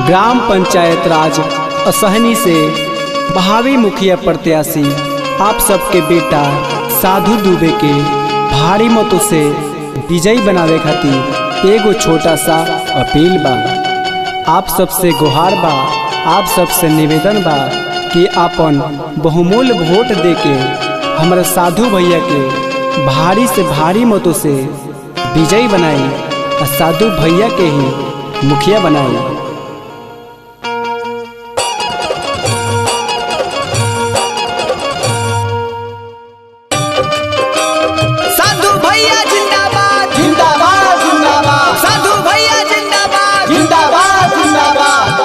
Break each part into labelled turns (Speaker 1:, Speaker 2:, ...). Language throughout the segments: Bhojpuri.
Speaker 1: ग्राम पंचायत राज असहनी से भावी मुखिया प्रत्याशी आप सबके बेटा साधु दुबे के भारी मतों से विजयी बनावे खातिर एगो छोटा सा अपील बा। आप सबसे गुहार बा, आप सबसे निवेदन बा कि अपन बहुमूल्य वोट देके हमारे साधु भैया के भारी से भारी मतों से विजयी बनाई और साधु भैया के ही मुखिया बनाई।
Speaker 2: साधु भैया जिंदाबाद जिंदाबाद जिंदाबाद, साधु भैया जिंदाबाद जिंदाबाद जिंदाबाद।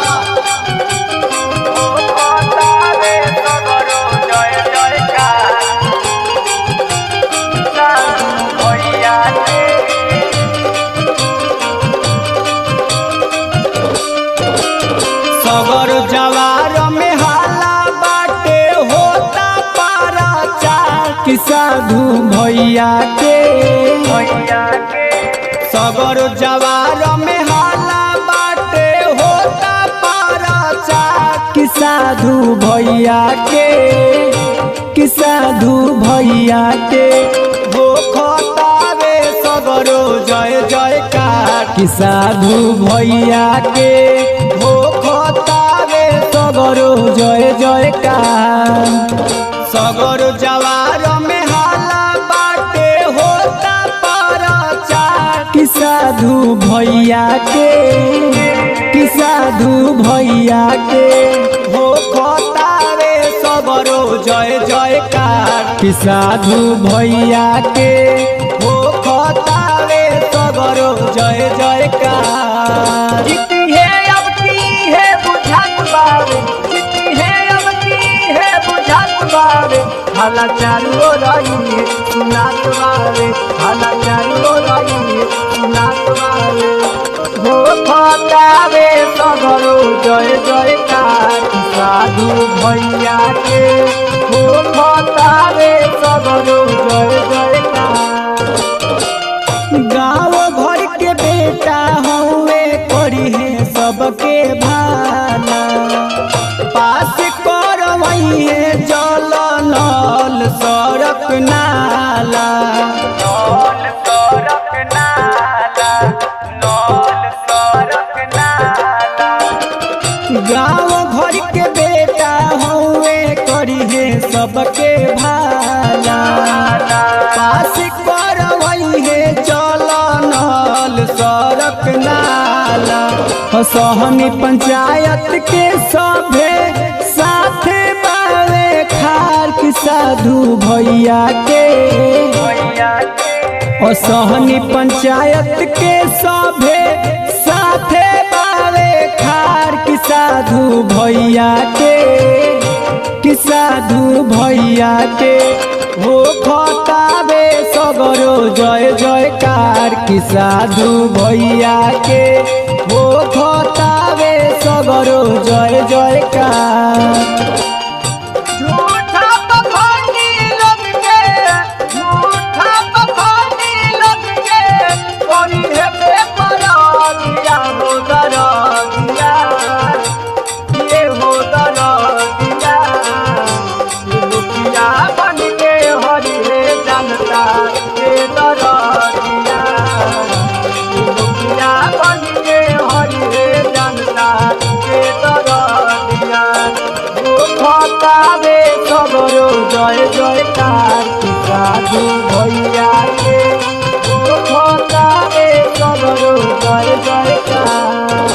Speaker 2: सगर जवार में हाला बाटे होता पारा चार कि साधु भैया के सगर जवार में हाला बाटे होता पारा चार कि साधु भैया के कि साधु भैया के हो खतावे सगरो जय जयकार कि साधु भैया के हो खतावे सगरो जय जयकार। सगर जवार में हाला बाटे होता परचार कि साधु भैया के कि साधु भैया के हो खतावे सगरो जय जयकार कि साधु भैया के हो खतावे सगरो जय जयकार। जीती है अब की है बुझात बावे, जीती है अब की है बुझात बावे, हाला चालू रही है सुनात बावे, हाला चालू रही है सुनात बावे। हो खतावे सगरो जय जयकार साधु भैया के हो खतावे सगरो जय जयकार। गाँव भर के बेटा हवे करी है सबके भाला, पास करवई है जल नल सड़क नाला, नल सड़क नाला, नल सड़क नाला। गाँव घर के बेटा हवे करी है सबके भाला, पास करवई है जल नल सड़क नाला। सहनी पंचायत के सभे साथे बावे खार कि साधु भैया के सहनी पंचायत के सभे साथे बावे खार कि साधु भैया के कि साधु भैया के हो खतावे सगरो जय जयकार कि साधु भैया के हो खतावे सगरो जय जयकार। झूठा पखंडी लोग के, झूठा पखंडी लोग के कोई है बेपराधिया हो दरदिया, ये हो दरदिया। मुखिया बन के हरि रे जनता के दरदिया, मुखिया बन के हरि रे जनता के दरदिया। हो खतावे सगरो जय जयकार कि साधु भैया के हो खतावे सगरो जय जयकार।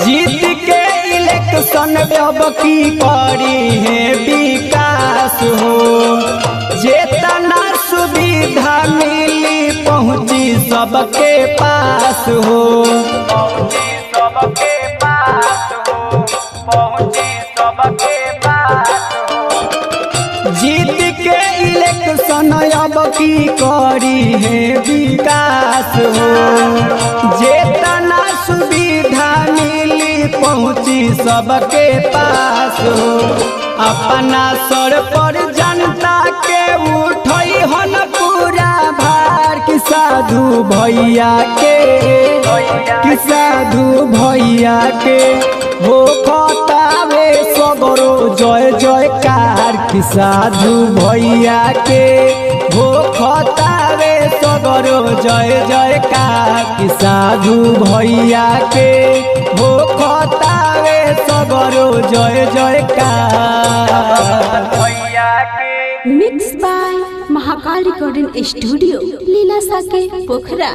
Speaker 2: जीत के इलेक्शन अब की करी है विकास हो, जेतना सुविधा मिली पहुँची सबके पास हो, पहुँची सबके पास हो, पहुँची सबके पास हो। जीत के इलेक्शन अब की करी है विकास हो, जेतना सुविधा मिली पहुँची सबके पास हो। अपना सर पर जनता के उठई हन पूरा भार कि साधु भैया के कि साधु भैया भैया के हो खतावे सगरो जय जयकार कि साधु भैया के हो खतावे सगरो जय जयकार कि साधु भैया के हो खतावे सगरो जय जयकार भैया के।
Speaker 3: Mix by Mahakal recording studio लीलासा के पोखरा।